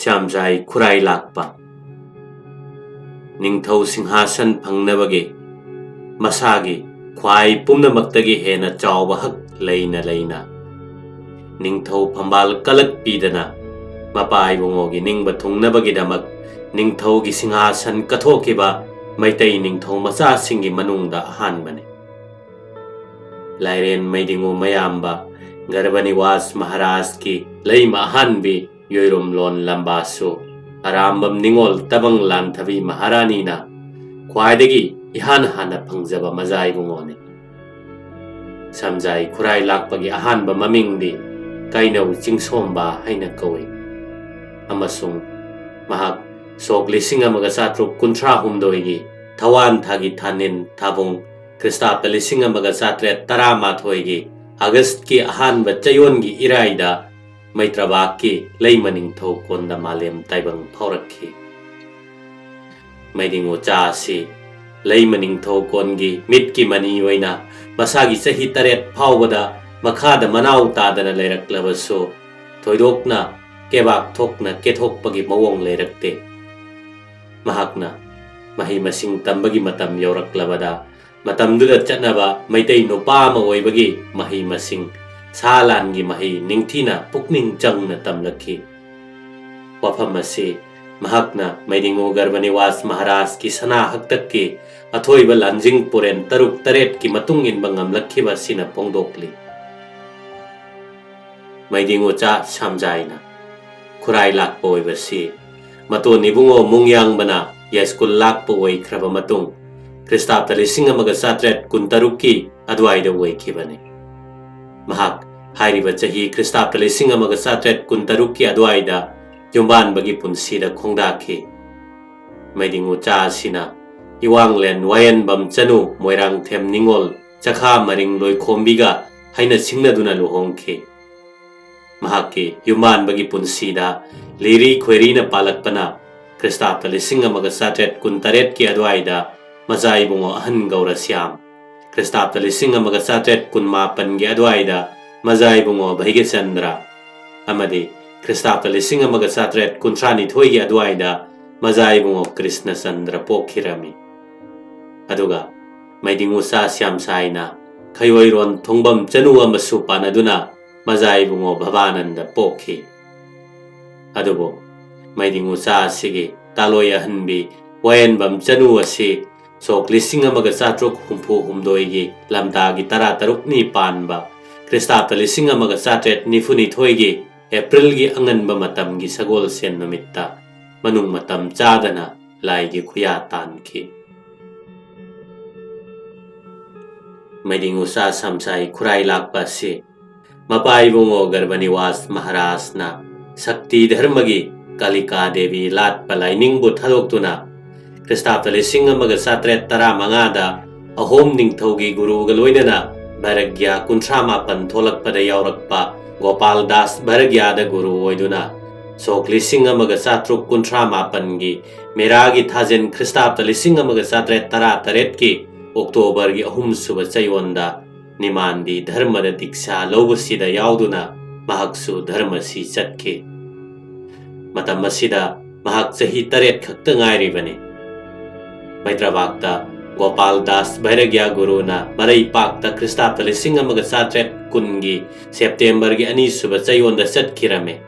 Shyam Sai Khurailakpa Ningthau Singhasan Phangnabagi Masagi Khwai Pumnamaktagi Hena Chawba Hak Leina Ningthau Phambal Kalak Pidana Mapai Bungogi Ningba Thungnabagidamak Ningthau gi Singhasan Kathokiba Maitai Ningthau Macha Singi Manungda Ahanbane Lairen Maidingu Mayamba Garbaniwas Maharaj ki Leima Ahanbi Yoirum Lon Lambaso Arambam Ningol Tabang Lanthavi Maharani na Khwaidagi Ihan Hana Pangjaba Mazai Bungone Shyam Sai Khurailakpagi Ahanba Mamingdi Kainau Chingsomba Haina Kawi Amasung Mahak Sok Lisinga Magasatru Kuntra Humdoigi Tawan Thagi Thanin Thabung Kristapta Lisinga Magasatre Tarama Thoigi August ki Ahanba Chayon gi Iraida Maitrabak ki Leimaning Tho Konda Malem Taibang Phaurakhi Maidingo cha si Leimaning Tho Kongi Mitki Mani Waina Masagi Sahi Taret Phawbada Makhada Manau Tadana Leiraklabaso Thoidokna Kebak Thokna Kethokpagi Mawong Leirakte Mahakna Mahi Masing Tambagi Matam Yoraklabada Matamduda Chatnaba Maitai Nupa Mawoibagi Mahi Masing Salangi Mahi Ningthina Pukning Changna Tamlaki Waphamasi Mahakna Maidingo Garbaniwas Maharaj ki Sana Haktakki Athoiba Lanjing Puren Taruk Taret ki Matung Inbangam Lakhiba Sina Pongdokli Maidingo cha Shyam Sai na Khurailakpa oibasi Mato Nibungo Mungyang Bana Yaskul Lakpa Oi Kraba Matung Kristapta Lisinga Magasatret Kuntaruki Adwaida Waikibane Mahak Hairiba Chahi Kristapta Lisinga Magasatret Kuntaruki Adwaida Yumban Bagi Punsida Kongdaki Maidingu cha Sina Iwanglen Wayan Bam Chanu Moirang Them Ningol Chakha Maring Loi Khombiga Haina Singnaduna Luhongki Mahaki Yumban Bagi Punsida Liri Khwerina Palakpana Kristapta Lisinga Magasatret Kuntaret Ki Adwaida Mazai Bungo Ahan Gaura Shyam Kristapta Lisinga Magasatret Kunmapan Gi Adwaida Mazai Bungo Bhaige Chandra Amadi Kristapta Lisinga Magasatret Kuntrani Thoigi Adwaida Mazai Bungo Krishna Chandra Pokhirami Aduga Maidingu sa Shyam Sai na Khayoiron Thongbam Chanu Amasu Panaduna Mazai Bungo Bhavananda Pokhi Adubo Maidingu sa Sigi Taloya Hanbi Wayan Bam Chanu Asi Sok Lisinga Magasatruk Humpu Humdoigi Lamdagi Tarataruk Ni Panba Kristapta Lisinga Magasatret Nifuni Thoigi April gi Angan Matam gi Sagol Sen Namitta Manung Matam Chadana Laigi Khuya Tanki Maidingu sa Shyam Sai Khurailakpa si Mapai Bungo Garbaniwas Maharaj na Sakti Dharmagi Kalika Devi Lat Palaining Buthaloktuna Kristapta Lisinga Magasatret Taramangada Ahom Ningthaugi Guru Galoinana Bharagya Kuntrama Pantholakpada Yaurakpa Gopal Das Bharagya da Guru Oiduna Sok Lisinga Magasatruk Kuntrama Pangi Meragi Thajen Kristapta Lisinga Magasatret Taret ki October gi Ahum Suba Chayonda Nimandi Dharmada Diksha Lobusida Yauduna Mahaksu Dharmasi Chatki Matamasida Mahak Sahi Taret Khakta Ngairibani Maitrabakta Gopal Das Bharagya Guruna Marai Pakta Kristapta Lisinga Magasatret Kungi September gi Ani Suba Chayonda Chatkirame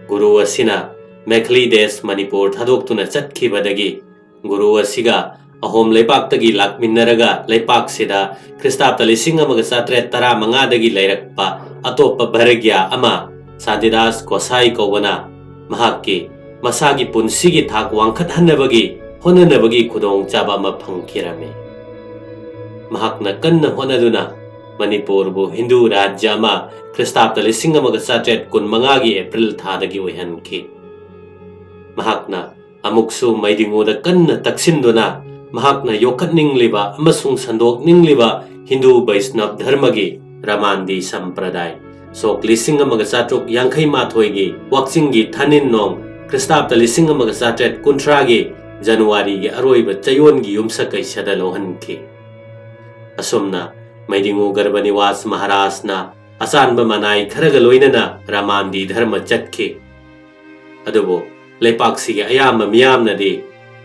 Guru Asina Mekhli Des Manipur Thadoktuna Chatkibadagi Guru Asiga Ahom Leipaktagi Lakminaraga Leipak Sida Kristapta Lisinga Magasatret Taramangadagi Leirakpa Atopa Bharagya Ama Sadidas Kosai Kawana Mahaki Masagi Punsigi Thak Wangkhat Hanabagi Honanabagi Kudong Chaba Mapangkirame Mahakna Kanna Honaduna Manipur bu Hindu Rajya ma Kristapta Lisinga Magasatret Kun Mangagi April Thadagi Uhanki Mahakna Amuksu Maidingo da Kanna Taksinduna Mahakna Yokat Ningliba Amasung Sandok Ningliba Hindu Vaisnav Dharmagi Ramandi Sampradai Sok Lisinga Magasatruk Yangkai Mathoigi Waksingi Thanin Nong Kristapta Lisinga Magasatret Kuntragi January gi Aroiba Chayon gi Yumsa Kaisada Lohanki Asumna Maidingo Garbaniwas Maharaj na Asanba Manai Kharagaloinana Ramandi Dharma Chatki ꯑꯗꯨꯕꯨ ꯂꯩꯄꯥꯛꯁꯤꯒꯤ ꯑꯌꯥꯝꯕ ꯃꯤꯌꯥꯝꯅꯗꯤ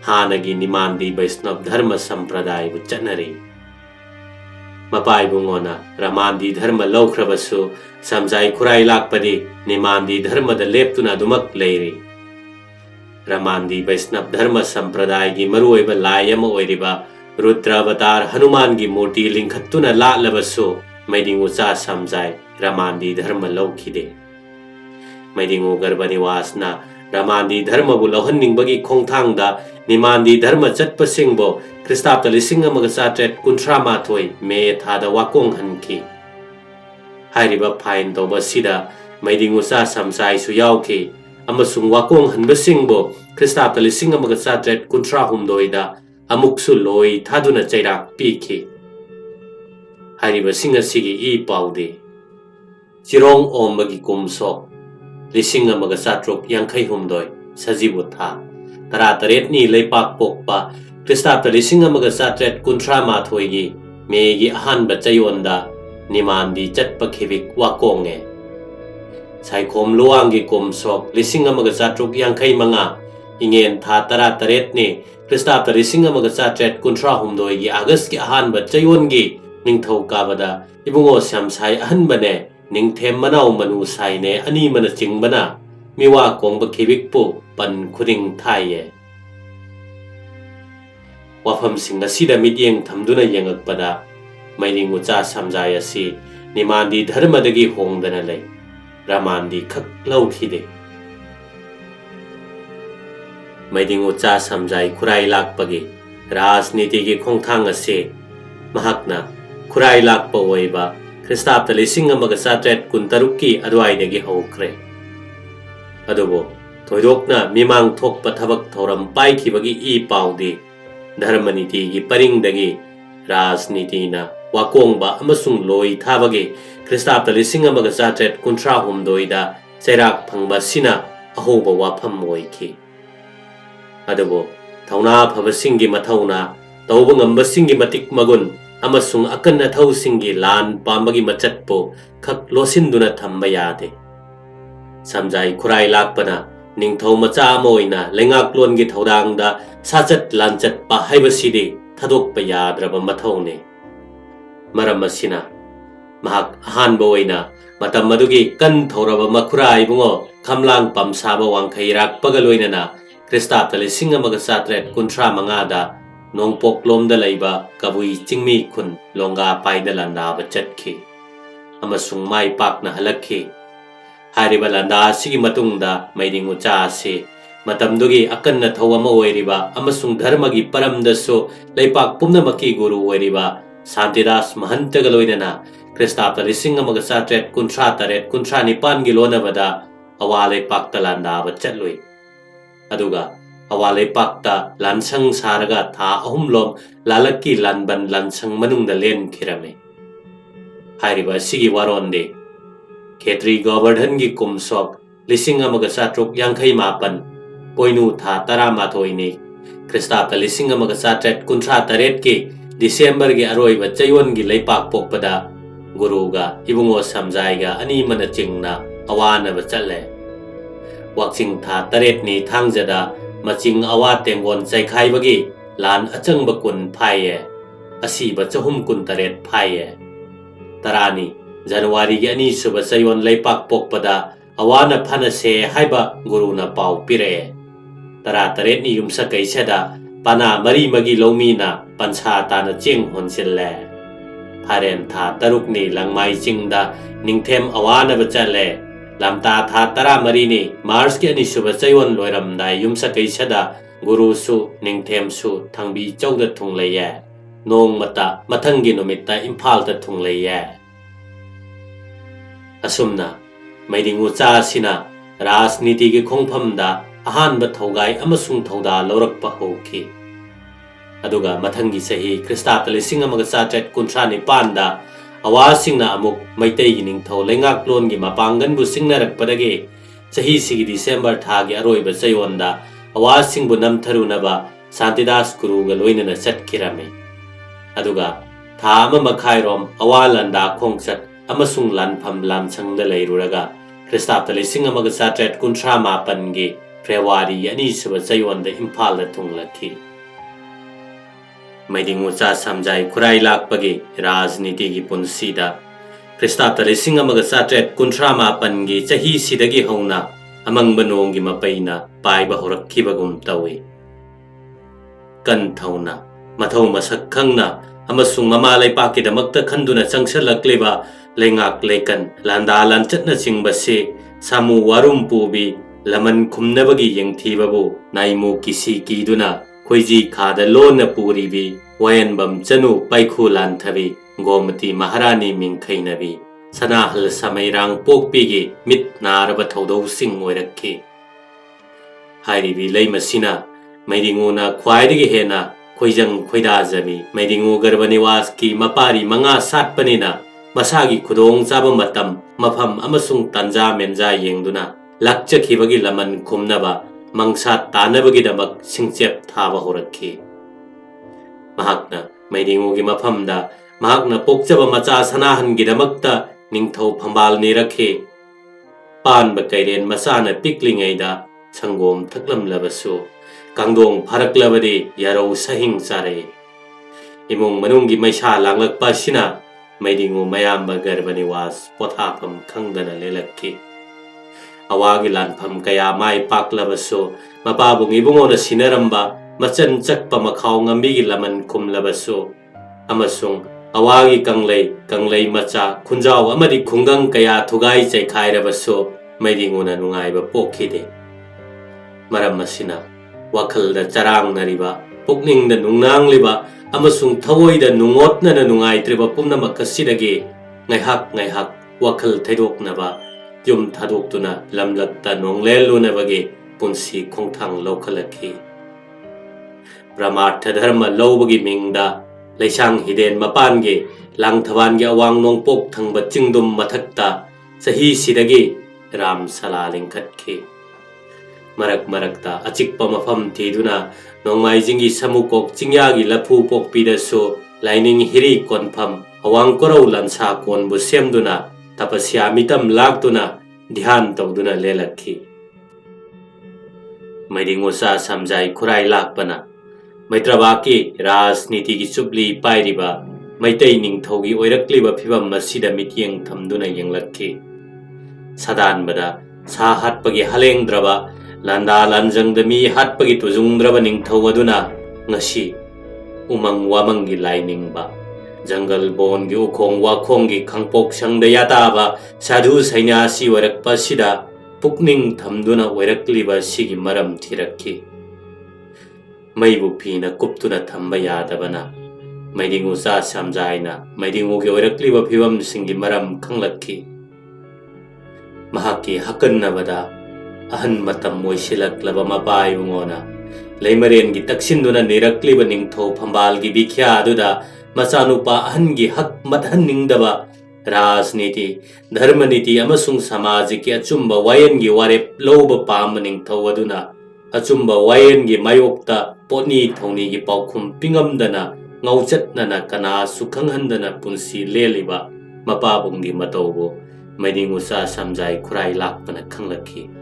ꯍꯥꯟꯅꯒꯤ ꯅꯤꯃꯥꯟꯗꯤ ꯕꯩꯁꯅꯕ ꯙꯔꯃ ꯁꯝꯄ꯭ꯔꯗꯥꯏꯕꯨ ꯆꯠꯅꯔꯤ꯫ ꯃꯄꯥ ꯏꯕꯨꯡꯉꯣꯅ ꯔꯃꯥꯟꯗꯤ ꯙꯔꯃ ꯂꯧꯈ꯭ꯔꯕꯁꯨ ꯁꯝꯖꯥꯏ ꯈꯨꯔꯥꯏꯂꯥꯛꯄꯗꯤ ꯅꯤꯃꯥꯟꯗꯤ ꯙꯔꯃꯗ ꯂꯦꯞꯇꯨꯅ ꯑꯗꯨꯃꯛ ꯂꯩꯔꯤ꯫ ꯔꯃꯥꯟꯗꯤ ꯕꯩꯁꯅꯕ ꯙꯔꯃ ꯁꯝꯄ꯭ꯔꯗꯥꯏꯒꯤ ꯃꯔꯨꯑꯣꯏꯕ ꯂꯥꯏ ꯑꯃ ꯑꯣꯏꯔꯤꯕ ꯔꯨꯗ꯭ꯔ ꯑꯕꯇꯥꯔ ꯍꯅꯨꯃꯥꯟꯒꯤ ꯃꯨꯔꯇꯤ ꯂꯤꯡꯈꯠꯇꯨꯅ ꯂꯥꯠꯂꯕꯁꯨ ꯃꯩꯗꯤꯡꯉꯨꯆꯥ ꯁꯝꯖꯥꯏ ꯔꯃꯥꯟꯗꯤ ꯙꯔꯃ ꯂꯧꯈꯤꯗꯦ꯫ ꯃꯩꯗꯤꯡꯉꯨ ꯒꯔꯕꯅꯤꯋꯥꯁꯅ ꯔꯃꯥꯟꯗꯤ ꯙꯔꯃꯕꯨ ꯂꯧꯍꯟꯅꯤꯡꯕꯒꯤ ꯈꯣꯡꯊꯥꯡꯗ ꯅꯤꯃꯥꯟꯗꯤ ꯙꯔꯃ ꯆꯠꯄꯁꯤꯡꯕꯨ ꯈ꯭ꯔꯤꯁꯇꯥബ്ꯗ 1939 ꯃꯦ ꯊꯥꯗ ꯋꯥꯀꯣꯡꯍꯟꯈꯤ꯫ ꯍꯥꯏꯔꯤꯕ ꯐꯥꯏꯟ ꯇꯧꯕ ꯑꯁꯤꯗ ꯃꯩꯗꯤꯡꯉꯨꯆꯥ ꯁꯝꯖꯥꯏꯁꯨ ꯌꯥꯎꯈꯤ ꯑꯃꯁꯨꯡ ꯋꯥꯀꯣꯡꯍꯟꯕꯁꯤꯡꯕꯨ ꯈ꯭ꯔꯤꯁꯇꯥബ്ꯗ 1939ꯗ ꯑꯃꯨꯛꯁꯨ ꯂꯣꯏ ꯊꯥꯗꯨꯅ ꯆꯩꯔꯥꯛ ꯄꯤꯈꯤ꯫ ꯍꯥꯏꯔꯤꯕꯁꯤꯡ ꯑꯁꯤꯒꯤ ꯏ ꯄꯥꯎꯗꯤ ꯆꯤꯔꯣꯡ ꯑꯣꯝꯕꯒꯤ ꯀꯨꯝꯁꯣꯛ 1938 ꯁꯖꯤꯕꯨ ꯊꯥ 18ꯅꯤ ꯂꯩꯄꯥꯛ ꯄꯣꯛꯄ ꯈ꯭ꯔꯤꯁꯇꯥബ്ꯗ 1939ꯒꯤ ꯃꯦꯒꯤ ꯑꯍꯥꯟꯕ ꯆꯌꯣꯜꯗ ꯅꯤꯃꯥꯟꯗꯤ ꯆꯠꯄ ꯈꯤꯕꯤꯛ ꯋꯥꯀꯣꯡꯉꯦ꯫ ꯁꯥꯏꯈꯣꯝ ꯂꯨꯋꯥꯡꯒꯤ ꯀꯨꯝꯁꯣꯛ 1935 ꯏꯉꯦꯟ ꯊꯥ 18ꯅꯤ ꯈ꯭ꯔꯤꯁꯇꯥബ്ꯗ 1939ꯒꯤ ꯑꯥꯒꯁꯀꯤ ꯑꯍꯥꯟꯕ ꯆꯌꯣꯜꯒꯤ ꯅꯤꯡꯊꯧꯀꯥꯕꯗ ꯏꯕꯨꯡꯉꯣ ꯁ꯭ꯌꯥꯝꯁꯥꯏ ꯑꯍꯟꯕꯅꯦ ꯅꯤꯡꯊꯦꯝ ꯃꯅꯥꯎ ꯃꯅꯨꯁꯥꯏꯅꯦ ꯑꯅꯤꯃꯅ ꯆꯤꯡꯕꯅ ꯃꯤꯋꯥ ꯀꯣꯡꯕ ꯈꯤꯕꯤꯛꯄꯨ ꯄꯟ ꯈꯨꯗꯤꯡ ꯊꯥꯏꯌꯦ꯫ ꯋꯥꯐꯝꯁꯤꯡ ꯑꯁꯤꯗ ꯃꯤꯠꯌꯦꯡ ꯊꯝꯗꯨꯅ ꯌꯦꯡꯉꯛꯄꯗ ꯃꯩꯗꯤꯡꯉꯨꯆꯥ ꯁꯝꯖꯥꯏ ꯑꯁꯤ ꯅꯤꯃꯥꯟꯗꯤ ꯙꯔꯃꯗꯒꯤ ꯍꯣꯡꯗꯅ ꯂꯩ, ꯔꯃꯥꯟꯗꯤ ꯈꯛ ꯂꯧꯈꯤꯗꯦ꯫ ꯃꯩꯗꯤꯡꯉꯨꯆꯥ ꯁꯝꯖꯥꯏ ꯈꯨꯔꯥꯏꯂꯥꯛꯄꯒꯤ ꯔꯥꯖꯅꯤꯇꯤꯒꯤ ꯈꯣꯡꯊꯥꯡ ꯑꯁꯤ ꯃꯍꯥꯛꯅ ꯈꯨꯔꯥꯏꯂꯥꯛꯄ ꯑꯣꯏꯕ ꯈ꯭ꯔꯤꯁꯇꯥബ്ꯗ 1939ꯒꯤ ꯑꯗꯨꯋꯥꯏꯗꯒꯤ ꯍꯧꯈ꯭ꯔꯦ꯫ ꯑꯗꯨꯕꯨ ꯊꯣꯏꯗꯣꯛꯅ ꯃꯤꯃꯥꯡ ꯊꯣꯛꯄ ꯊꯕꯛ ꯊꯧꯔꯝ ꯄꯥꯏꯈꯤꯕꯒꯤ ꯏ ꯄꯥꯎꯗꯤ ꯙꯔꯃ ꯅꯤꯇꯤꯒꯤ ꯄꯔꯤꯡꯗꯒꯤ ꯔꯥꯖꯅꯤꯇꯤꯅ ꯋꯥꯀꯣꯡꯕ ꯑꯃꯁꯨꯡ ꯂꯣꯏ ꯊꯥꯕꯒꯤ ꯈ꯭ꯔꯤꯁꯇꯥബ്ꯗ 1939ꯗ ꯆꯩꯔꯥꯛ ꯐꯪꯕ ꯑꯁꯤꯅ ꯑꯍꯧꯕ ꯋꯥꯐꯝ ꯑꯣꯏꯈꯤ꯫ ꯑꯗꯨꯕꯨ ꯊꯧꯅꯥ ꯐꯕꯁꯤꯡꯒꯤ ꯃꯊꯧꯅꯥ, ꯇꯧꯕ ꯉꯝꯕꯁꯤꯡꯒꯤ ꯃꯇꯤꯛ ꯃꯒꯨꯟ ꯑꯃꯁꯨꯡ ꯑꯀꯟ ꯑꯊꯧꯁꯤꯡꯒꯤ ꯂꯥꯟ ꯄꯥꯝꯕꯒꯤ ꯃꯆꯠꯄꯨ ꯈꯛ ꯂꯣꯠꯁꯤꯟꯗꯨꯅ ꯊꯝꯕ ꯌꯥꯗꯦ꯫ ꯁꯝꯖꯥꯏ ꯈꯨꯔꯥꯏꯂꯥꯛꯄꯅ ꯅꯤꯡꯊꯧ ꯃꯆꯥ ꯑꯃ ꯑꯣꯏꯅ ꯂꯩꯉꯥꯛꯂꯣꯟꯒꯤ ꯊꯧꯗꯥꯡꯗ ꯁꯥꯆꯠ ꯂꯥꯟꯆꯠꯄ ꯍꯥꯏꯕꯁꯤꯗꯤ ꯊꯥꯗꯣꯛꯄ ꯌꯥꯗ꯭ꯔꯕ ꯃꯊꯧꯅꯤ꯫ ꯃꯔꯝ ꯑꯁꯤꯅ ꯃꯍꯥꯛ ꯑꯍꯥꯟꯕ ꯑꯣꯏꯅ ꯃꯇꯝ ꯑꯗꯨꯒꯤ ꯀꯟ ꯊꯧꯔꯕ ꯃꯈꯨꯔꯥ ꯏꯕꯨꯡꯉꯣ ꯈꯝꯂꯥꯡ ꯄꯝꯁꯥꯕ ꯋꯥꯡꯈꯩꯔꯥꯛꯄꯒ ꯂꯣꯏꯅꯅ ꯈ꯭ꯔꯤꯁꯇꯥബ്ꯗ 1935ꯗ ꯅꯣꯡꯄꯣꯛꯂꯣꯝꯗ ꯂꯩꯕ ꯀꯕꯨꯏ ꯆꯤꯡꯃꯤ ꯈꯨꯟ ꯂꯣꯡꯒꯥꯄꯥꯏꯗ ꯂꯥꯟꯗꯥꯕ ꯆꯠꯈꯤ ꯑꯃꯁꯨꯡ ꯃꯥꯏ ꯄꯥꯛꯅ ꯍꯜꯂꯛꯈꯤ꯫ ꯍꯥꯏꯔꯤꯕ ꯂꯥꯟꯗꯥ ꯑꯁꯤꯒꯤ ꯃꯇꯨꯡꯗ ꯃꯩꯗꯤꯡꯉꯨꯆꯥ ꯑꯁꯤ ꯃꯇꯝꯗꯨꯒꯤ ꯑꯀꯟ ꯑꯊꯧ ꯑꯃ ꯑꯣꯏꯔꯤꯕ ꯑꯃꯁꯨꯡ ꯙꯔꯃꯒꯤ ꯄꯔꯝꯗꯁꯨ ꯂꯩꯄꯥꯛ ꯄꯨꯝꯅꯃꯛꯀꯤ ꯒꯨꯔꯨ ꯑꯣꯏꯔꯤꯕ ꯁꯥꯟꯇꯤꯗꯥꯁ ꯃꯍꯟꯇꯒ ꯂꯣꯏꯅꯅ ꯈ꯭ꯔꯤꯁꯇꯥബ്ꯗ 1938-39ꯒꯤ ꯂꯣꯟꯅꯕꯗ ꯑꯋꯥ ꯂꯩꯄꯥꯛꯇ ꯂꯥꯟꯗꯥꯕ ꯆꯠꯂꯨꯏ꯫ ꯑꯗꯨꯒ ꯑꯋꯥ ꯂꯩꯄꯥꯛꯇ ꯂꯥꯟꯁꯪ ꯁꯥꯔꯒ ꯊꯥ 3 ꯂꯥꯂꯛꯀꯤ ꯂꯥꯟꯕꯟ ꯂꯥꯟꯁꯪ ꯃꯅꯨꯡꯗ ꯂꯦꯟꯈꯤꯔꯝꯃꯤ꯫ ꯍꯥꯏꯔꯤꯕ ꯑꯁꯤꯒꯤ ꯋꯥꯔꯣꯟꯗꯤ ꯈꯦꯇ꯭ꯔꯤ ꯒꯣꯕꯔꯙꯟꯒꯤ ꯀꯨꯝꯁꯣꯛ 1957 ꯄꯣꯏꯅꯨ ꯊꯥ 11ꯅꯤ ꯈ꯭ꯔꯤꯁꯇꯥബ്ꯗ 1938ꯒꯤ ꯗꯤꯁꯦꯝꯕꯔꯒꯤ ꯑꯔꯣꯏꯕ ꯆꯌꯣꯜꯒꯤ ꯂꯩꯄꯥꯛ ꯄꯣꯛꯄꯗ ꯒꯨꯔꯨꯒ ꯏꯕꯨꯡꯉꯣ ꯁꯝꯖꯥꯏꯒ ꯑꯅꯤꯃꯅ ꯆꯤꯡꯅ ꯑꯋꯥꯅꯕ ꯆꯠꯂꯦ꯫ ꯋꯥꯛꯆꯤꯡ ꯊꯥ 8ꯅꯤ ꯊꯥꯡꯖꯗ ꯃꯆꯤꯡ ꯑꯋꯥ ꯇꯦꯡꯒꯣꯟ ꯆꯩꯈꯥꯏꯕꯒꯤ ꯂꯥꯟ ꯑꯆꯪꯕ ꯀꯨꯟ ꯐꯥꯏꯌꯦ, ꯑꯁꯤꯕ 338 ꯐꯥꯏꯌꯦ꯫ 10ꯅꯤ ꯖꯅꯋꯥꯔꯤꯒꯤ 2ꯁꯨꯕ ꯆꯌꯣꯜ ꯂꯩꯄꯥꯛ ꯄꯣꯛꯄꯗ ꯑꯋꯥꯅ ꯐꯅꯁꯦ ꯍꯥꯏꯕ ꯒꯨꯔꯨꯅ ꯄꯥꯎ ꯄꯤꯔꯛꯑꯦ꯫ 18ꯅꯤ ꯌꯨꯝꯁꯀꯩꯁꯗ ꯄꯅꯥ ꯃꯔꯤꯃꯒꯤ ꯂꯧꯃꯤꯅ ꯄꯟꯁꯥ ꯇꯥꯅ ꯆꯦꯡ ꯍꯣꯟꯁꯤꯜꯂꯦ꯫ ꯐꯥꯔꯦꯟ ꯊꯥ 6ꯅꯤ ꯂꯪꯃꯥꯏ ꯆꯤꯡꯗ ꯅꯤꯡꯊꯦꯝ ꯑꯋꯥꯅꯕ ꯆꯠꯂꯦ꯫ ꯂꯝꯇꯥ ꯊꯥ 14ꯅꯤ ꯃꯥꯔꯆꯀꯤ 2ꯁꯨꯕ ꯆꯌꯣꯜ ꯂꯣꯏꯔꯝꯗꯥꯏ ꯌꯨꯝꯁꯀꯩꯁꯗ ꯒꯨꯔꯨꯁꯨ ꯅꯤꯡꯊꯦꯝꯁꯨ ꯊꯥꯡꯕꯤ ꯆꯧꯗ ꯊꯨꯡꯂꯩꯌꯦ꯫ ꯅꯣꯡꯃꯇ ꯃꯊꯪꯒꯤ ꯅꯨꯃꯤꯠꯇ ꯏꯝꯐꯥꯜꯗ ꯊꯨꯡꯂꯩꯌꯦ꯫ ꯑꯁꯨꯝꯅ ꯃꯩꯗꯤꯡꯉꯨꯆꯥ ꯑꯁꯤꯅ ꯔꯥꯖꯅꯤꯇꯤꯒꯤ ꯈꯣꯡꯐꯝꯗ ꯑꯍꯥꯟꯕ ꯊꯧꯒꯥꯏ ꯑꯃꯁꯨꯡ ꯊꯧꯗꯥ ꯂꯧꯔꯛꯄ ꯍꯧꯈꯤ꯫ ꯑꯗꯨꯒ ꯃꯊꯪꯒꯤ ꯆꯍꯤ ꯈ꯭ꯔꯤꯁꯇꯥब्ꯗ 1939ꯗ ꯑꯋꯥꯁꯤꯡꯅ ꯑꯃꯨꯛ ꯃꯩꯇꯩꯒꯤ ꯅꯤꯡꯊꯧ ꯂꯩꯉꯥꯛꯂꯣꯟꯒꯤ ꯃꯄꯥꯡꯒꯟꯕꯨ ꯁꯤꯡꯅꯔꯛꯄꯗꯒꯤ ꯆꯍꯤꯁꯤꯒꯤ ꯗꯤꯁꯦꯝꯕꯔ ꯊꯥꯒꯤ ꯑꯔꯣꯏꯕ ꯆꯌꯣꯜꯗ ꯑꯋꯥꯁꯤꯡꯕꯨ ꯅꯝꯊꯔꯨꯅꯕ ꯁꯥꯟꯇꯤꯗꯥꯁ ꯒꯨꯔꯨꯒ ꯂꯣꯏꯅꯅ ꯆꯠꯈꯤꯔꯝꯃꯤ꯫ ꯑꯗꯨꯒ ꯊꯥ 1.5 ꯑꯋꯥ ꯂꯥꯟꯗꯥ ꯈꯣꯡꯆꯠ ꯑꯃꯁꯨꯡ ꯂꯥꯟꯐꯝ ꯂꯥꯟꯁꯪꯗ ꯂꯩꯔꯨꯔꯒ ꯈ꯭ꯔꯤꯁꯇꯥब्ꯗ 1939ꯒꯤ February ani suba chayon da Imphal da thunglakhi Maidingucha Shyam Sai Khurailakpa gi rajniti gi punsida Krista talising amaga satret kuntra mapan gi chahi sidagi hauna amang banong gi mapaina paiba horakkibagum tawi kan thauna mathau masak khangna amasung mama laipaki damakta khanduna changsalakliba lengak lekan landa lanchatna chingbase samu warum pubi laman khumnabagi yengthibabu naimu kisi kiduna khoiji khada lona puribi wayanbam chanu paikhu lanthabi gomati maharani mingkhainabi sanahal samairang pokpigi mit naraba thodau sing oirakhi hairibi leimasina maidinguna khwaidigi hena khoijang khoidajabi maidingu garbaniwas ki mapari manga satpanina masagi khudong chaba matam mafam amasung tanja menja yengduna lakchakhibagi laman khumnaba mangsa tanabagi damak singchep thaba horakhi mahakna maidingu gi mafamda mahakna pokchaba macha sanahan gi damakta ningthau phambal ni rakhe pan ba kairen masana piklingayda sangom thaklam labasu kangdong pharaklabadi yarau sahing sare imong manunggi maisa langlakpa sina maidingu mayamba garbaniwas pothapam khangdana lelakki awagi lanpham kaya mai paklabasu mapabung ibungona sinaramba machan chakpa makhau ngambigi laman khumlabasu amasung awagi kanglei macha khunjau amadi khungang kaya thugai chaikhairabasu maidinguna nungaiba pokhide maram masina wakhalda charang nariba pukningda nungnangliba amasung thawoida nungotna na nungaitriba pumnamak kasidagi ngaihak wakhal thaidoknaba yum thadoktuna lamlakta nonglelunabagi punsi khongthang lokhalakhi Brahmartha dharma lobagi mingda leisang hiden mapangi langthawangi awang nongpok thangba chingdum mathakta sahi sidagi ram sala lingkhatkhi marakta achikpa mafam thiduna nongmaijingi samukok chingyagi laphu pokpidasu laining hiri konpham awang korau lansa konbu semduna tapasya mitam laktuna dhyan tawduna lelakhi Maidingucha Shyam Sai Khurailakpana Maitrabaki rajniti gi chupli pairiba maitai ningthaugi oirakliba phibam masida mityeng thamduna yenglakhi sadanbada sa hatpagi halengdraba landa lanjangda mi hatpagi tujungdraba ningthau aduna ngasi umang wamangi lainingba jangal bongi ukhong wakhonggi khangpok sangda yataba sadhu sainyasi oirakpa sida pukning thamduna oirakliba sigi maram thirakhi maibu phina kuptuna thamba yadabana Maidingucha Shyam Sai na maidingugi oirakliba phibam singi maram khanglakhi mahaki hakannabada ahan matam moisilaklaba mapai bungona leimaren gi taksinduna nirakliba ningthau phambal gi bikhya aduda machanupa ahan gi hak mathan ningdaba rajniti dharmaniti amasung samajiki achumba wayan gi warep loba pam ningthau aduna achumba wayan gi mayokta poni thoni gi paukhum pingamdana ngauchatnana kana sukhanghandana punsi leliba mapabung gi matawbo Maidingucha Shyam Sai Khurailakpana khanglakhi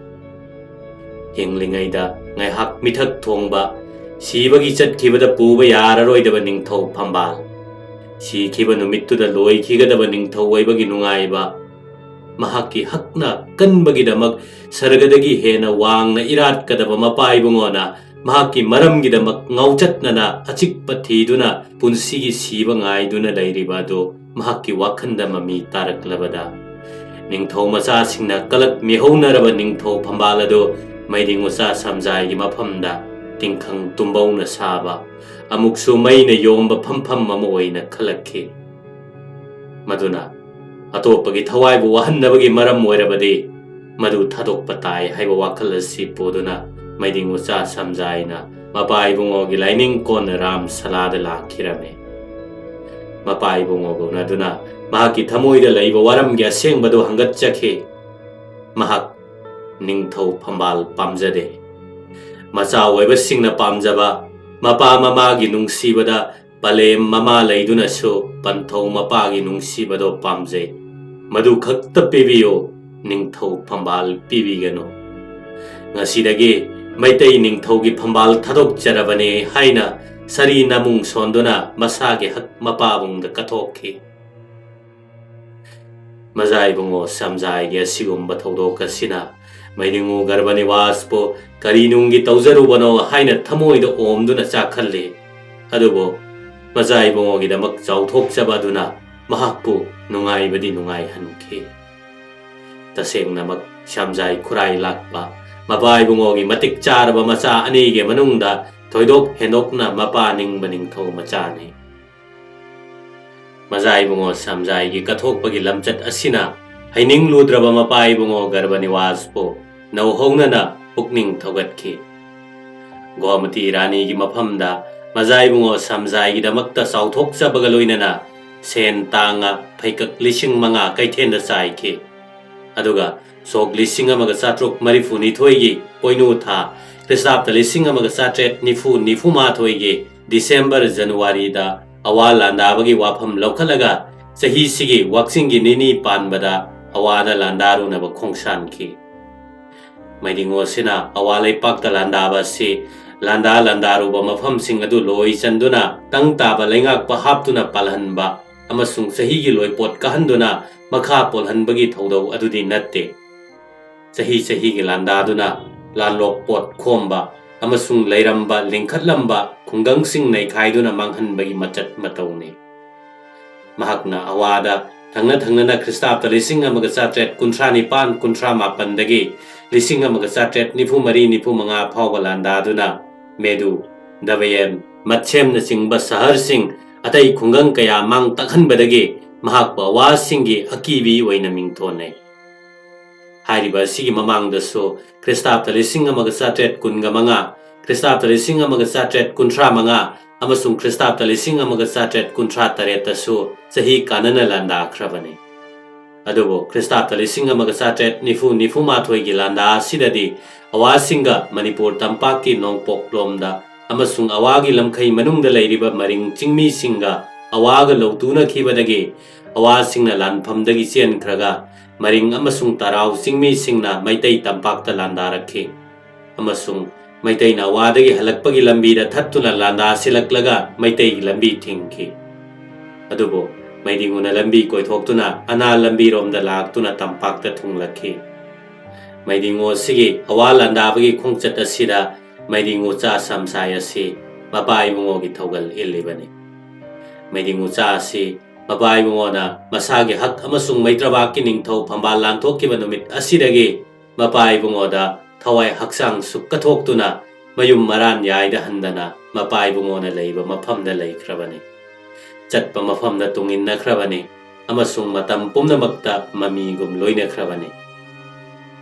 hinglingaida ngaihak mithak thongba sibagi chatkibada puba yararoidaba ningthau phambal sikhiba numittuda loikhigadaba ningthau oibagi nungaiba mahaki hakna kanbagi damak sargadagi hena wangna iratkadaba mapai bungona mahaki maramgi damak ngauchatnana achikpa thiduna punsigi siba ngaiduna lairibado mahaki wakhanda mami taraklabada ningthau macha singna kalak mihounaraba ningthau phambalado Maidingucha Shyam Sai gi mafamda tingkhang tumbauna saba amuksu maina yomba phampham ama oina khalakhi maduna atopagi thawaibu wahannabagi maram oirabadi madu thadokpa tai haiba wakhal asi poduna Maidingucha Shyam Sai na mapai bungogi laining kon ram salada lakhirame mapai bungogo naduna mahaki thamoida laiba waramgi asengbado hangatchakhe mahak ningthau phambal pamjade macha oiba singna pamjaba mapa mama gi nungsibada palem mama leiduna so panthau mapa gi nungsibado pamje madu khakta pibiyo ningthau phambal pibigano Ngasidagi Maitai Ningthogi Pambal Thadok Jarabane Haina Sari Namung Sondona Masage Hak Mapabung the Katoki Mazai Bungo Samzai Yasigum Batodo Kasina Maidingu Garbani Waspo Karinungi Tauzarubano Haina Tamoi the Omduna Chakali Adubo Mazai Bungo Gidamak Zautok Sabaduna Mahakpu Nungai Badi Nungai Hanki Taseng Namak Shyam Sai Khurailakpa Mabai Bungogi Matik Charaba Macha Anige Manungda Toidok Henokna Mapaning Baning Tho Machani Mazai Bungo Shyam Sai Gi Kathok Pagi Lamchat Asina Haining Ludraba Mapai Bungo Garbani Waspo Nau Hongnana Pukning Thogatki Gomati Rani Gi Maphamda Mazai Bungo Shyam Sai Gi Damakta Sauthok Sabagaloinana Sen Tanga Paikak Lishing Manga Kaitenda Sai Ki Aduga Sok Lising Amaga Satruk Marifu Nithoigi Poinu Tha Kristabta Lising Amaga Satret Nifu Mathoigi December January da Awala Landabagi Wapam Lokalaga Sahi Sigi Waxingi Nini Panbada Awada Landaru Naba Kongshan Ki Maidingo Sina Awale Pakta Landaba Si Landa Landaru Bamafam Singadu Loi Sanduna Tang Taba Lengak Pahaptuna Palhanba Amasung Sahigi Loi Pot Kahanduna Makha Polhanbagi Thodo Adudi Natte Sahi Landaduna Lanlok Pot Komba Amasung Lairamba Linkhatlamba Kungang Sing Nei Khaiduna Manghan Bagi Machat Matawni Mahakna Awada Thangna Kristabta Lising Amaga Satret Kuntra Nipan Kuntra Mapandagi Lising Amaga Satret Nifu Mari Nifu Manga Phawa Landaduna Medu Davayem Matchem na Singba Sahar Sing Atai Kungang Kaya Mang Takhan Badagi Mahakpa Wasingi Akibi Waina Mingtone Hariba Sigi Mamang the So Kristabta Lising Amaga Satret Kunga Manga Kristabta Lising Amaga Satret Kuntra Manga Amasung Kristabta Lising Amaga Satret Kuntra Tareta So Sahi Kanana Landa Kravani Adubo Kristabta Lising Amaga Satret Nifu Mathoigi Landa Sidadi Awasinga Manipur Tampaki Nongpok Lomda Amasung Awagi Lamkai Manungda Lairiba Maring Chingmi Singa Awaga Lotuna Kibadagi Awasingna Lanpamdagi Sian Kraga Maring Amasung Tarau Singmi Singna Maitai Tampakta Landaraki Amasung Maitai na Wadagi Halakpagi Lambida Tatuna Landa Silaklaga Maitai Lambi Tinki Adubo Maidinguna Lambi Koithoktuna Ana Lambi Romda Laktuna Tampakta Tunglaki Maidingo Sigi Awalandabagi Kongchat Asida Maidingo Cha Shyam Sai Asi Mapai Bungogi Thogal Ilibani Maidingo Cha Asi Mapai Bungona Masagi Hak Amasung Maitrabaki Ningtho Pambal Lanthokkiba Numit Asidagi Mapai Bungoda Thawai Haksang Sukkathokhtuna Mayum Maran Yaida Handana Mapai Bungona Leiba Maphamda Leikrabani Chatpa Maphamda Tungin Nakrabani Amasung Matam Pumnamakta Mamigum Loinakrabani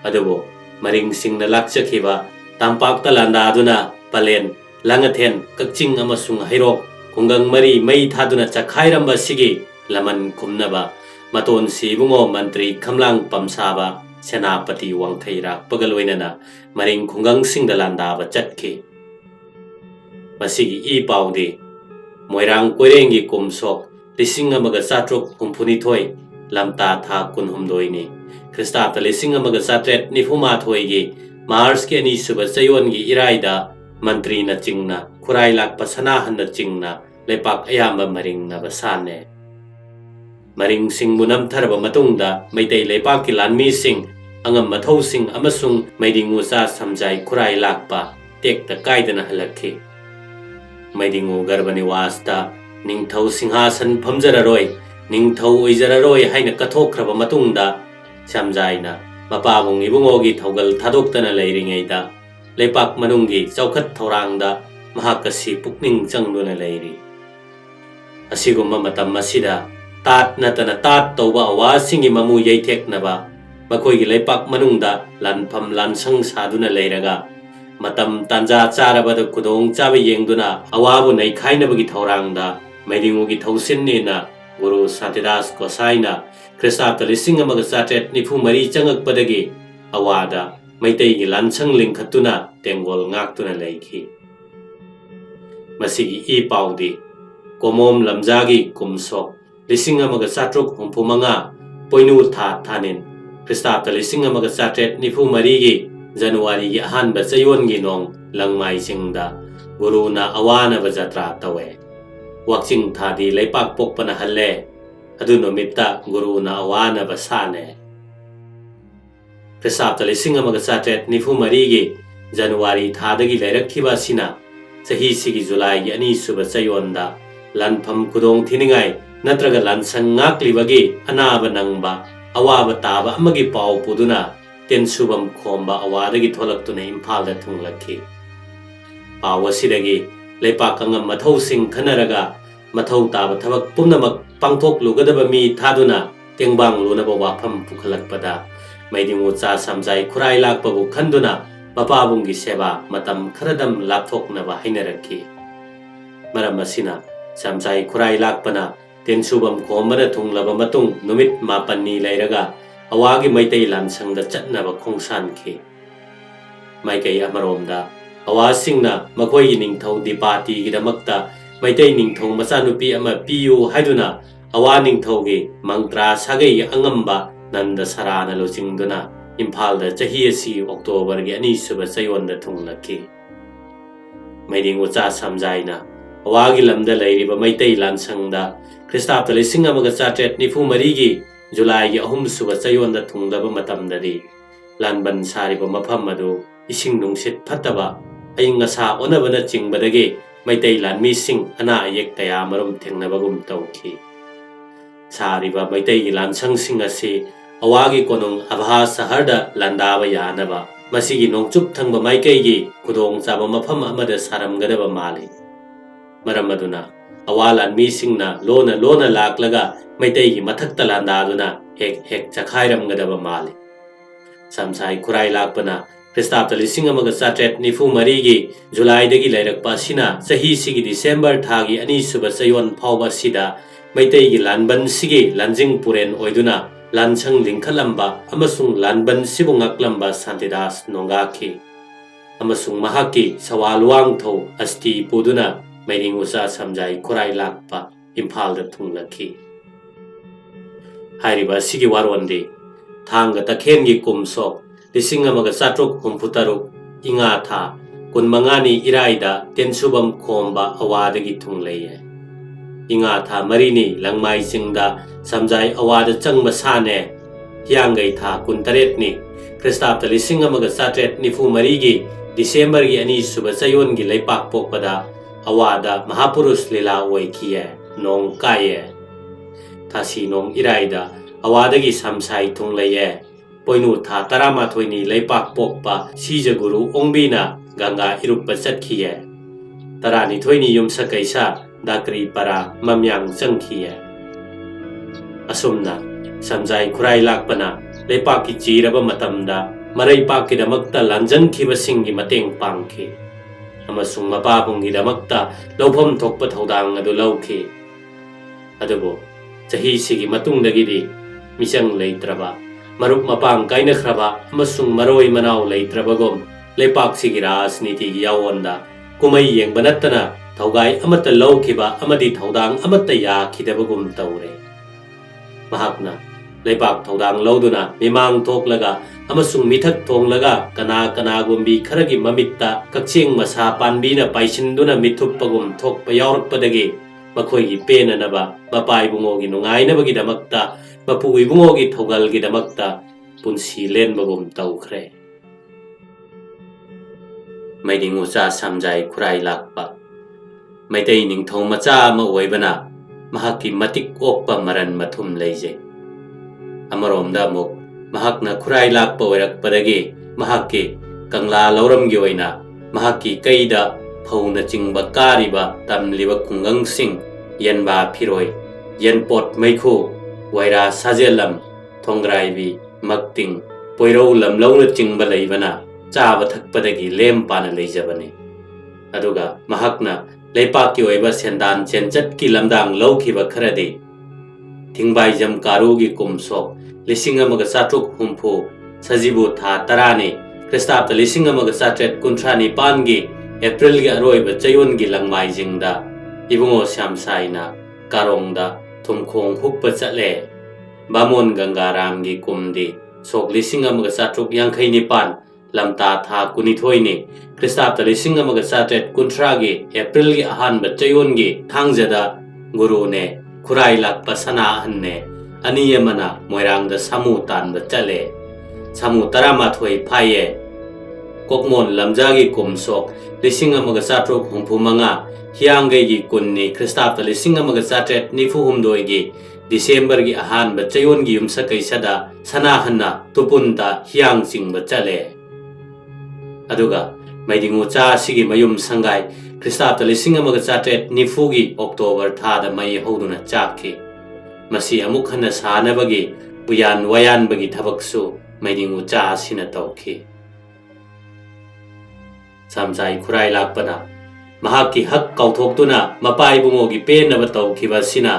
Adubo Maring Sing na Lakchakiba Tampakta Landaduna Palen Langathen Kakching Amasung Hairok Kungang Mari Mai Thaduna Chakhairamba Sigi Laman Kumnaba Maton Si Bungo Mantri Kamlang Pamsaba Senapati Wangthaira Pagaloinana Maring Kungang Sing da Landaba Chatki Masigi I Paudi Moirang Koirengi Kumsok Lising Amaga Satruk Humpunithoi Lamta Tha Kunhumdoini Kristabta Lising Amaga Satret Nifumathoigi Mars Ki Ani Suba Chayongi Iraida Mantri na Chingna Khurailakpa Sanahan na Chingna Lepak Ayamba Maring na Basane Maring Sing Munam Tharaba Matungda Maitai Lepaki Lanmi Sing Angam Mathau Sing Amasung Maidingu Cha Shyam Sai Khurailakpa Tekta Kaidana Halakki Maidingu Garbani Wasta Ningthau Singhasan Phamjararoi Ningthau Oijararoi Haina Kathokraba Matungda Shyam Sai na Mapabung Ibungogi Thogal Thadoktana Leiringaida Lepak Manungi Chaukhat Thorangda Mahakasi Pukning Changduna Leiri Asigumma Matam Masida Tat Natana Tat Tauba Awasingi Mamu Yaiteknaba Makoigi Lepak Manungda Lanpham Lansang Saduna Leiraga Matam Tanja Charabada Kudong Chabi Yengduna Awabu Naikhainabagi Thorangda Maidingugi Thausinnina Guru Santidas Gosaina Kristabta Lising Amaga Satret Nifu Mari Changakpadagi Awada Maitaigi Lansang Linkhatuna Tengol Ngaktuna Leikhi Masigi I Paudi Komom Lamjagi Kumsok Lising Amaga Satruk Humpumanga Poinu Tha Thanin Kristabta Lising Amaga Satret Nifu Marigi January gi ahanba chayon gi nong langmai singda guruna awana ba jatra tawe wakching thadi leipak pokpana halle adu nomitta guruna awana ba sane Presapta lising amaga satret nifu marigi January thadagi leirakhiba sina sahi sigi July gi ani suba chayonda lanpham kudong thiningai natraga lansang ngaklibagi anaba nangba awaba taba amagi pau puduna ten subam khomba awadagi tholaktuna imphalda thunglakhi pawasidagi leipak angam mathau sing khanaraga mathau taba thabak pumnamak pangthok lugadaba mi thaduna tengbang lunaba wafam pukhalakpada maidingu cha samjai khurailakpa bu khanduna mapabunggi seba matam kharadam lapthoknaba hainarakhi maram asina samjai khurailakpana ten subam khombana thunglaba matung numit mapanni leiraga awagi maitai lansangda chatnaba khongsan-khi maikai amaromda awasingna makhoi ningthau dipati gidamakta maitai ningthau machanupi ama piyu haiduna awa ningthaugi mantra sagai angamba nanda sarana lojingduna imphalda chahi asi October gi ani suba chayonda thunglakhi maiding ucha samjaina awagi lamda leiriba maitai lansangda Christapta lising amaga chatret nifu marigi July gi ahum suba chayonda thunglaba matamdadi lanban sariba mafam adu ising nungsit phataba ayinga sa onabana chingbadagi maitai lanmi sing ana ayek taya marum thengnabagum tawki sariba maitai gi lansang sing ase awagi konong abha saharda landaba yanaba masigi nongchup thangba maikai gi kudong chaba mafam amada saramgadaba mali maramaduna awalan mi singna lona laklaga maitai gi mathakta landaduna hek chakhairamgadaba mali samsai khurailakpana Christapta lising amaga satret nifu marigi July dagi leirakpa sina sahi sigi December thagi ani suba chayon phawba sida maitai gi lanban sigi lanjing puren oiduna lansang lingkhalamba amasung lanban sibu ngaklamba Santidas nongaki amasung mahaki sawalwang tho asti puduna maiding usa samjai khurailakpa imphalda thunglakhi hairiba sigi warondi thanga takhengi kumsok lising amaga satruk humputaruk inga tha kunmangani iraida tensubam khomba awadagi thungleye inga tha marini langmai singda samjai awada changba sane hiangai tha kuntaret ni Christapta lising amaga satret nifu marigi December gi ani suba chayon gi leipak pokpada awada Mahapurus lila oikiye nong kaye thasi nong iraida awadagi samsai thungleye poinu tha tarama thoini leipak pokpa sija guru ongbina ganga iruppa chatkhiye tarani thoini yumsa kaisa dakri para mamyang changkhiye asumna samjai khurailakpana leipak ki chiraba matamda marai pak ki damakta lanjang khiba singgi mateng pangkhi amasung mapabunggi damakta lawpham thokpa thodang adu lawkhi adubo chahi sigi matungdagidi misang leitraba marup mapang kaina khraba amasung maroi manau leitrabagom leipak sigi rajniti gi yawonda kumai yengba nattana thaugai amata lawkhiba amadi thodang amata yakhidabagum tawre mahakna leipak thodang lawduna mimang thoklaga amasung mithak thonglaga kana gumbi kharagi mamitta kakcheng masa panbina paisinduna mithuppagum thokpa yawrakpadagi makhoi penanaba mapai bungogi nungainabagi damakta mapui bungogi thogalgi damakta punsi lenbagum tawkhre maiding ucha samjai khurailakpa maitai ningthau macha ma oibana mahaki matik okpa maran mathum leije amaromda muk mahakna khurailakpa oirakpadagi mahaki kangla lauramgi oina mahaki kaida phauna chingba kariba tamliba khungang sing yanba phiroi yanpot maikhu waira sajelam thongraibi makting poirau lamlauna chingba leibana chaba thakpadagi lempana leijabani aduga mahakna leipaki oiba sendan chenchat ki lamdang lawkhiba kharadi thingbai jam karugi kumsok lising amaga satruk humpu sajibu tha tarani Christapta lising amaga satret kuntrani pangi April gi aroiba chayon gi langmai jingda ibungo Shyam Sai na karongda thumkhong hukpa chatle bamon gangaram gi kumdi sok lising amaga satruk yangkhai nipan lamta tha kunithoini Kristapta lising amaga satret kuntragi April gi ahanba chayon gi thangjada guru ne Khurailakpa sana hanne aniyamana moirangda samu tanba chale samu taramathoi phaye kokmon lamjagi kumsok lising amaga satrok humphumanga hiangai gi kunni Kristapta lising amaga satret nifu humdoi gi December gi ahanba chayon gi yumsa kaisada sana hanna tupunta hiang singba chale aduga maidingu cha sigi mayum sangai Kristapta lising amaga satret nifu gi October thada mai hoduna chakhi masi amuk hana sanabagi uyan wayan bagi thabaksu maidingu cha sina tawkhi Shyam Sai Khurailakpana mahaki hak kauthokuna mapai bungogi penaba tawkhiba sina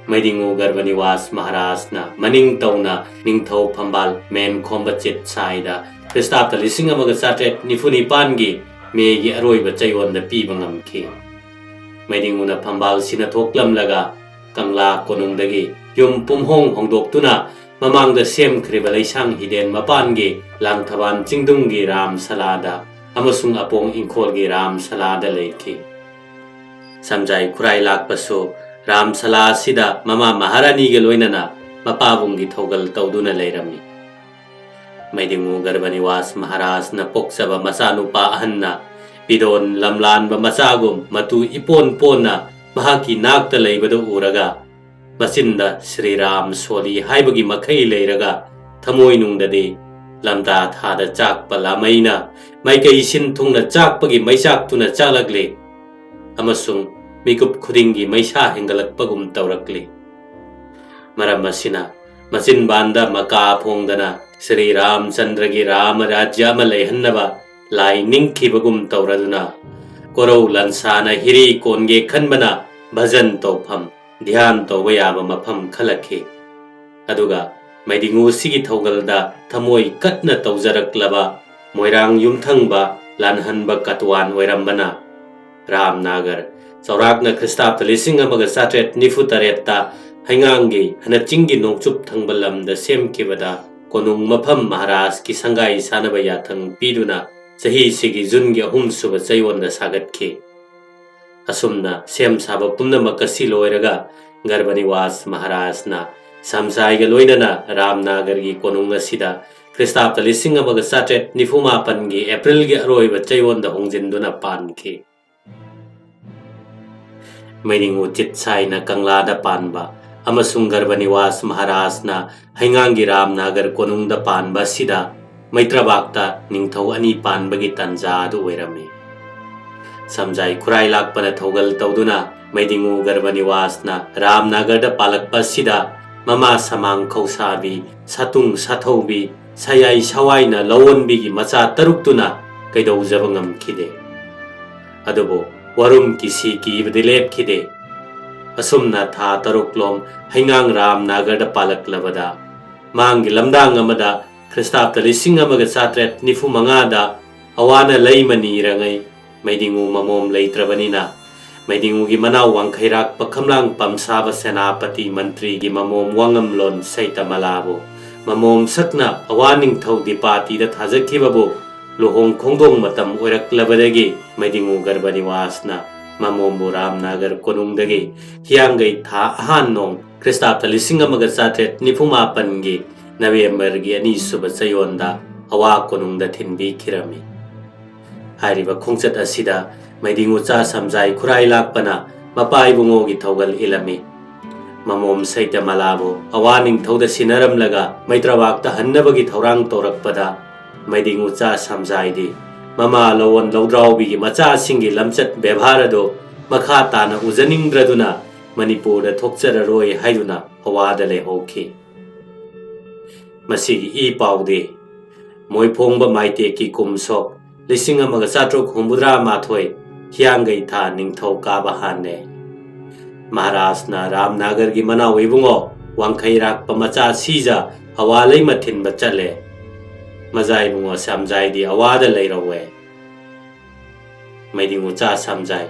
maidingu Garbaniwas Maharajna maning tawna ningthau phambal men khomba chit saida Kristapta lising amaga satret nifuni pangi megi aroiba chayonda piba ngamkhi maidinguna phambal sina thoklamlaga kangla konungdagi yum pumhong hongdoktuna mamangda semkhriba leisang hiden mapangi langthaban chingdunggi ram salada amasung apong ingkholgi ram salada leikhi Shyam Sai Khurailakpa so ram sala sida mama maharani ge loinana mapabungi thogal tawduna leirami maidingu Garbaniwas Maharaj na poksaba masanupa ahanna bidon lamlan ba masagum matu ipon pona mahaki nakta leibadu uraga masinda Sri Ram soli haibagi makai leiraga thamoi nungdadi lamda thada chakpa lamaina maikai sin thungna chakpagi maisak tuna chalagli amasung mikup khudingi maisa hengalakpagum tawrakli maram asina machin banda maka phongdana Sri Ram Chandragi Ram Rajya ma leihannaba lai ningkhibagum tawraduna korau lansana hiri konge khanbana bhajan tawpham dhyan tawba yaba mafam khalakhi aduga maidingu sigi thogalda thamoi katna tawjaraklaba moirang yumthangba lanhanba katwan oirambana Ramnagar Saurakna Kristapta lising amaga satret nifu taretta haingangi hanachingi nongchup thangbalamda semkibada konung mafam Maharaj ki sangai sanaba yathang piduna sahi sigi jungi ahum suba chayonda sagatki asumna sem saba pumnamaka siloiraga Garbaniwas Maharaj na Shyam Sai ga loinana Ramnagar gi konung asida Kristapta lising amaga satret nifu mapan gi April gi aroiba chayonda hongjinduna pankhi maidingu chitsai na kanglada panba amasung Garbaniwas Maharaj na haingangi Ramnagar konungda panba sida maitrabakta ningthau ani panbagi tanja du oirami Shyam Sai Khurailakpana thogal tawduna maidingu Garbaniwas na Ramnagarda palakpa sida mama samang khausabi satung sathaubi sayai sawaina lawonbi gi macha taruktuna kaidawjaba ngamkhide adubo warum kisi ki bidilep khide asumna tha taruklom haingang Ramnagarda palaklabada mangi lamdang amada Kristapta lising amaga satret nifu mangada awana leimani rangai maidingu mamom leitrabanina maidingu gi manaw wangkhairak pakhamlang pamsaba senapati mantri gi mamom wangamlon saita malabo mamom sakna awaning thaudi party da thajakhibabu lohong khongdong matam oiraklabadagi maidingu Garbaniwas na mamombu Ramnagar konungdagi hiangai tha ahan nong Kristapta lising amaga satret nifu mapangi November gi ani suba chayonda awa konungda thinbi khirami hairiba khongchat asida maidingu cha Shyam Sai Khurailakpana mapai bungo gi thogal ilami mamom saita malabo awaning thoda sinaramlaga maitrawakta hannabagi thorang torakpada maidingu cha Shyam Sai di mama lawon lawdrawi gi macha singi lamchat bebharado makha tana ujaningdraduna Manipur da thokchararoi haiduna awada le hokhi masigi I paude moiphongba maite ki kumsok lising amaga satrok humbudra mathoi hiangai tha ningthau kaba hanne Maharaj na Ramnagar gi manaw ibungo wangkhairak pamacha sija awalai mathin bachale mazai bungo Shyam Sai di awada leirawe maidingu cha Shyam Sai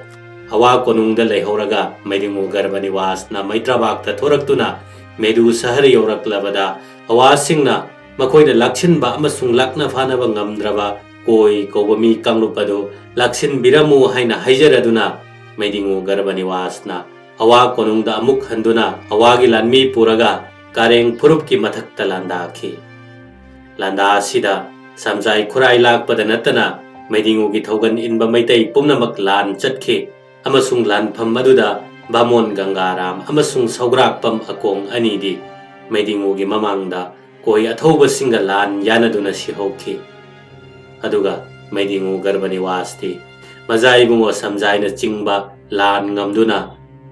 awa konungda leihoraga maidingu Garbaniwas na maitrabakta thoraktuna medu sahar yoraklabada awasingna makoina lakchinba amasung lakna phanaba ngamdraba koi kobami kanglupado laksin biramu haina haijaraduna maidingu Garbaniwasna awa konungda amuk handuna awagi lanmi puraga kareng phurupki mathakta landaki landa sida Samjai Khurailakpada natana maidingu gi thogan inba maitai pumnamak lan chatke amasung lanpham maduda Bamon Gangaram amasung Saugrakpam akong anidi maidingu gi mamangda koi athauba singa lan yanaduna sihauki aduga maidingu Garbaniwasti Mazai bungo Samjai na chingba lan ngamduna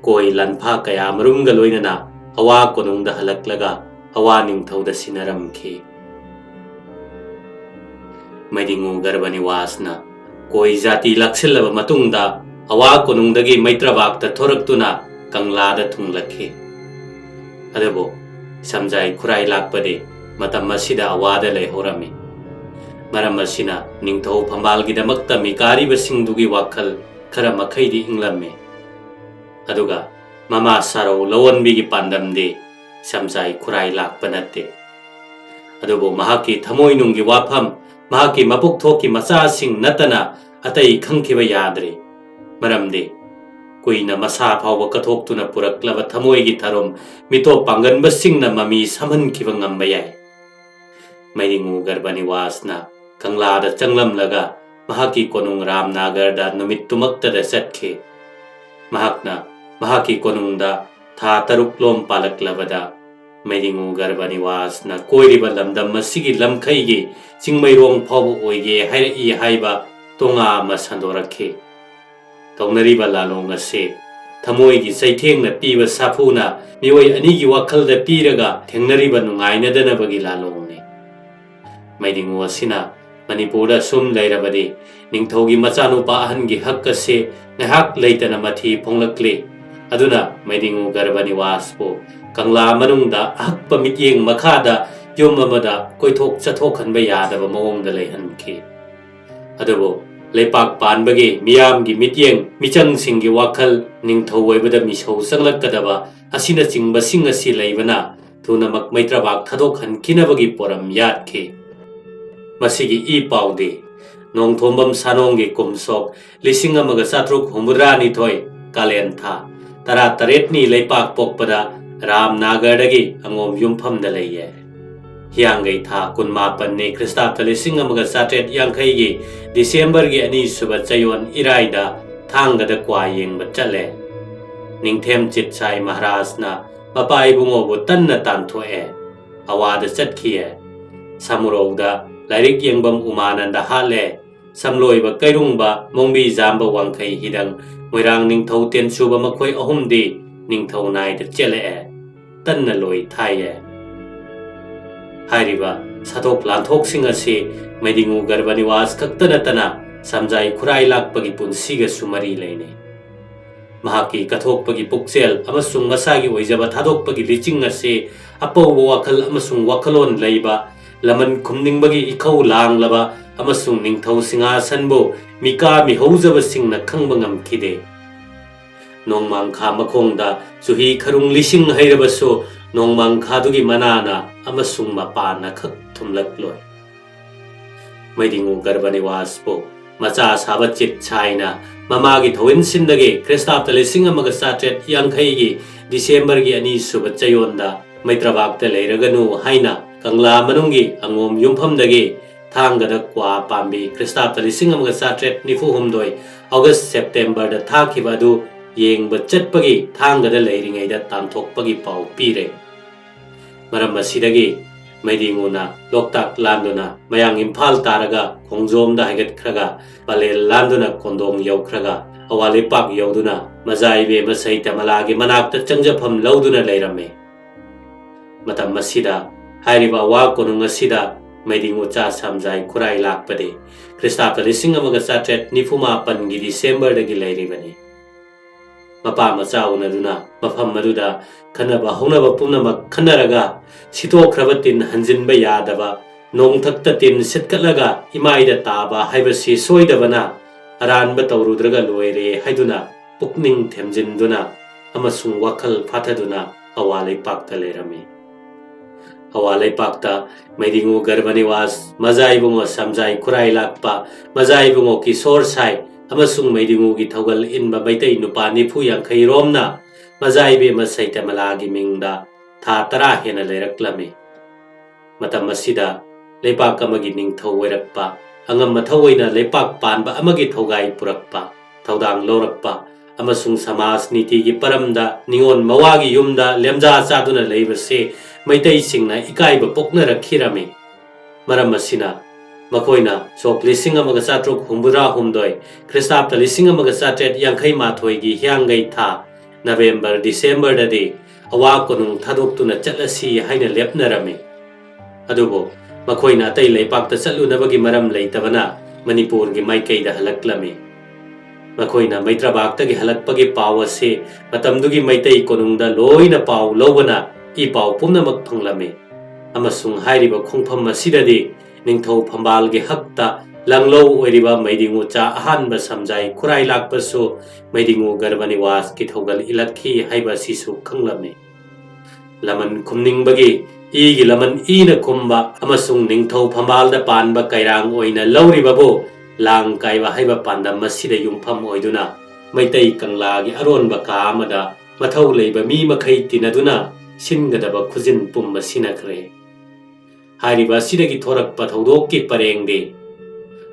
koi lanpha kaya marumga loinana awa konungda halaklaga awa ningthauda sinaramki maidingu Garbaniwasna koi jati laksilaba matungda awa konungdagi maitrabakta thoraktuna kanglada thunglakhi adabo Samjai Khurailakpade matam masida awada leihorami maram masina ningthau phambalgidamakta mikaribasingdugi wakhal khara makhaidi inglamme aduga mama saro lawanbigi pandamde Samjai Khurailakpa natte adubo mahaki thamoinunggi wafam mahaki mapuk thoki masasing natana atai khangkhiba yadre maramde kuina masa phawba kathoktuna puraklaba thamoigi tharom mito panganbasingna mami samhankhiba ngamba yai maidingu Garbaniwasna kanglada changlamlaga mahaki konung Ramnagarda numit tumaktada satke mahakna mahaki konungda tha taruklom palaklabada maidingu Garbaniwasna koiriba lamdam masigi lamkhaigi chingmairong phawbu oige hairi haiba tonga masandorakhe taunariba lalong ase thamoigi saithengna piba safuna mioi anigi wakhalda piraga thengnariba nungainadanabagi lalongni maidingu asina Manipura sum lairabadi ningthogi machanupa ahangi hak ase ngahak leitana mathi phonglakle aduna maidingu Garbaniwaspo kangla manungda ahakpa mityeng makhada yum amada koithok chathok hanba yadaba mawongda leihanki adubo leipak panbagi miyamgi mityeng michangsinggi wakhal ningthau oibada misau sanglakadaba asina chingbasing asi leibana thunamak maitrabak thadok hankinabagi poram yatke masigi I paude nong thombam sanonggi kumsok lising amaga satruk humrani thoi kalentha tara taretni leipak pokpada Ramnagardagi angom yumpham da leiye hiangai tha kunmapanne Kristapta lising amaga satret yangkhaigi December gi ani suba chayon iraida thangada kwa yengba chale ningthem chitsai Maharajna mapai bungo bu tanna tanthoe awada chatkhiye samurauda Lairik yengbam umananda hale samloiba kairungba mongbi jamba wangkai hidang moirang ningthau ten suba makhoi ahumdi ningthau naida chele tanna loi thaye hairiba sathok lanthok sing ase maidingu Garbaniwas kaktanatana Samjai Khurailakpagi punsiga sumari leine mahaki kathokpagi puksel amasung masagi oijaba thadokpagi liching ase apawwa wakhal amasung wakhalon leiba laman khumningbagi ikhau langlaba amasung ningthau singasanbo mika mihaujaba singna khangba ngamkhide nongmangkha makhongda suhi kharung lising hairabaso nongmangkhadugi manana amasung mapana khak thumlakloi maidingu Garbaniwaspo macha saba chit chaina mamagi thoin sindage Kristapta lising amaga satret yangkhaigi December gi ani suba chayonda maitrabakta leiraganu haina Kangla manunggi angom yumpham-dagi thangada kwa pambi Kristapta lising amaga satret nifu humdoi August September da thakhiba adu yengba chatpagi thangada leiringaida tanthokpagi pau pire maram asidagi maidinguna loktak landuna mayang Imphal taraga khongjomda haigatkhraga palel landuna kondong yaukhraga awalipak yauduna mazaibe masai tamalagi manakta changjapham lauduna leirame matam masida hairiba wa konung asida maidingu cha Samjai Khurailakpade Kristapta lising amaga satret nifuma pangi December dagi leiribani mapa macha unaduna mafam maduda khanaba honaba pumnamak khanaraga sitokrabatin hanjinba yadaba nongthakta tin setkalaga imaida taba haibasi soidabana aranba tawrudraga loire haiduna pukning themjinduna amasung wakhal phathaduna awalai pakta leirami Hawa Leipakta, Maidingu Garbaniwas, Mazai Bungo Shyam Sai Khurailakpa, Mazai Bungo Kisor Sai, Amasung Maidingu Gitogal in Babaite Nupa Nipu Yang Kairomna, Mazai Be Masaita Malagi Mingda, Tatara Hena Leraklame. Matamasida, Lepak Amagi Ningto Werakpa, Angam Matawina Lepak Panba Amagi Togai Purakpa, Taudang Lorakpa, Amasung Samas Niti Paramda, Ningon Mawagi Yumda, Lemja Saduna Labase, Maitai Singna Ikaiba Pokna Rakirame. Maramasina, Makoina, Sok Lissinga Magasatruk Humbura Humdoi, Christapta Lissinga Magasatet Yankai Matoigi, Yangai Ta, November, December the day, Awakonung Taduk to Nachalasi, Haina Lepnerame. Adubo, Makoina Tay Lepak the Salu Navagi Maram Laitavana, Manipur Gimaike the Halaklame. Makoina Maitra Bakta Halakpagi Power say, Matamdugi Maitei Konunda, Loina Pau, Lobana, I Pau Puna Makpanglame. Amasung Hairiba Kongpam Masidadi, Ningto Pambalgi Hakta, Langlo Weriba Maidingu Cha Ahanba Shyam Sai Khurailakpa so, Maidingu Garbaniwas Kitogal Ilaki Haiba Sisu Kanglame. Laman Kumning Bagi, Igi Laman Ina Kumba, Amasung Ningto Pambalda Panba Kairang Oina Lauribabo, Lang Kaiba Haiba Panda Masida Yumpam Oiduna, Maitai Kanglagi Aron Bakamada, Matau Leba Mi Makai Tinaduna, Singadaba Kuzin Pumba Sinakre. Hariba Sidagi Torak Pathodoki Parengde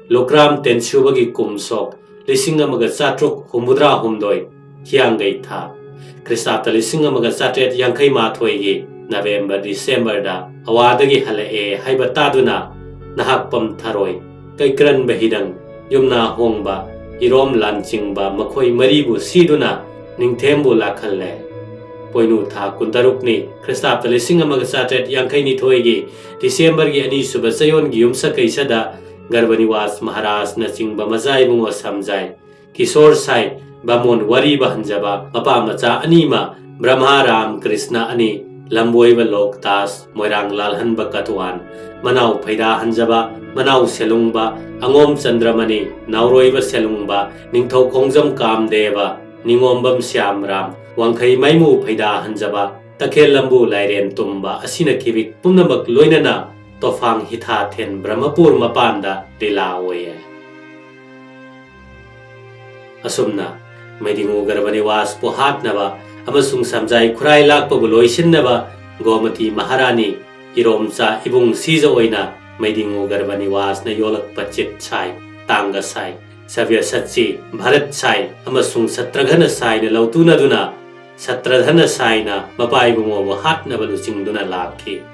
Lokram Tensubagi Kumsok, Lissinga Magasatruk Humudra Humdoi, Hiangai Tha, Christapta Lissinga Magasatet Yankai Matoigi, November, December da, Awadagi Hale Haibataduna, Nahakpam Taroi, Kaikran Bahidang, Yumna Hongba, Irom Lanchingba, Makoi Maribu Siduna, Ningtembu Lakale. Poinu Tha Kuntarukni, Christapta Lissinga Magasatet Yankai Nitoigi, December gi Ani Subasayon Giumsa Kaisada, Garbaniwas Maharaj Nachingba Mazai Bungo Shyam Sai, Kisor Sai, Bamon Wari Bahanjaba, Mapa Macha Anima, Brahma Ram Krishna Ani, Lamboiba Lok Tas, Moirang Lalhan Bakatuan, Manau Paida Hanjaba, Manau Selungba, Angom Chandramani, Nauroiba Selungba, Ningto Kongjam Kam Deva, Ningombam Shyam Ram, Wangkai Maimu Paida Hanjaba, Takel Lambu Lairen Tumba, Asina Kivik Punamak Loinana, Tofang Hitha Ten Brahmapur Mapanda, Dilawe. Asumna, Maidingu Garbaniwas Pohat Nava, Amasung Shyam Sai Khurailakpa Buloisin Nava, Gomati Maharani, Iromcha Ibung Siza Oina, Maidingu Garbaniwas na Yolak Pachit Sai, Tanga Sai, Savya Satsi, Bharat Sai, Amasung Satraghana Sai na Lautuna Duna, Satradhana Sai na Mapai Bungo Hat na Balusing Duna Laki.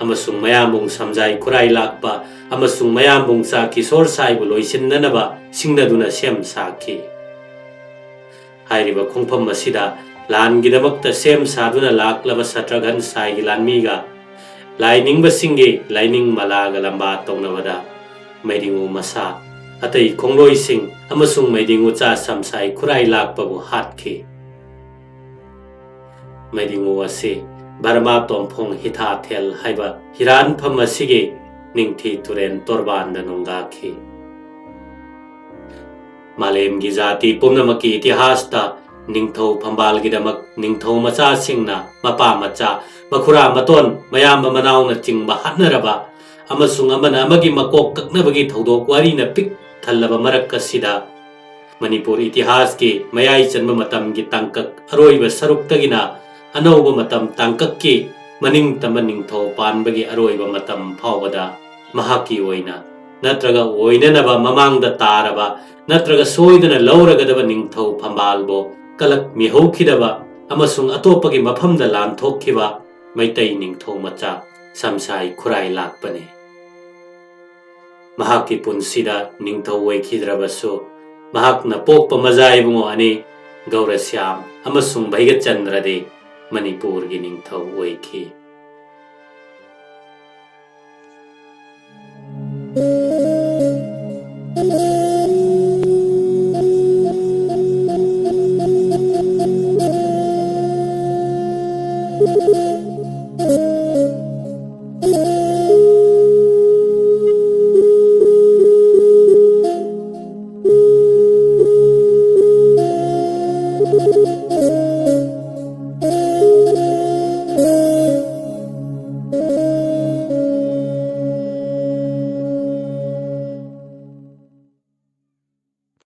Amasung Mayambung Shyam Sai Khurailakpa, Amasung Mayambung sa Kisor Sai Buloisin na Nava, Singna Duna Shyam Saki. Hairiba Kongpam Masida, Lan Gidamakta Shyam Saduna Laklava Satraghan Sai Gilanmiga, Lining Basingi, Lining Malaga Lamba Tongnavada, Maidingu Masa, Atay Kongloi Sing, Amasung Maidingu Cha Shyam Sai Khurailakpa Bu Hatki. Maidingu Ase, Barma Tompong Hitha Tel Haiba, Hiran Pamasigi, Ningti Turen Torban Nongaki. Malem Gizati Pumnamaki Itihasta, Ningtho Pambal Gidamak, Ningtho Macha Singna, Mapa Macha, Makura Maton, Mayamba Manau na Chingba Hatnaraba, Amasung Amana Amagi Makok Kaknabagi Thodok Wari na Pik Thalaba Marakasida, Manipur Itihaski, Mayai Chanma Matam Gitangkak, Aroiba Saruktagina, Anoba Matam Tangkaki, Maning Tamaningtho Panbagi Aroiba Matam Pawada, Mahaki Oina, Natraga Oinanaba Mamangda Taraba, Natraga Soidana Lauragadaba Ningtho Pambalbo, Kalak Mihokidaba, Amasung Atopagi Mapamda Lan Tokiba, Maitai Ningtho Macha, Shyam Sai Khurailakpane. Mahaki Punsida Ningtho Wekidrabaso, Mahak na Pokpa Mazai Bungo Ani, Gaura Shyam, Amasung Baigat Chandrade, Manipur gi Ningtho Weki.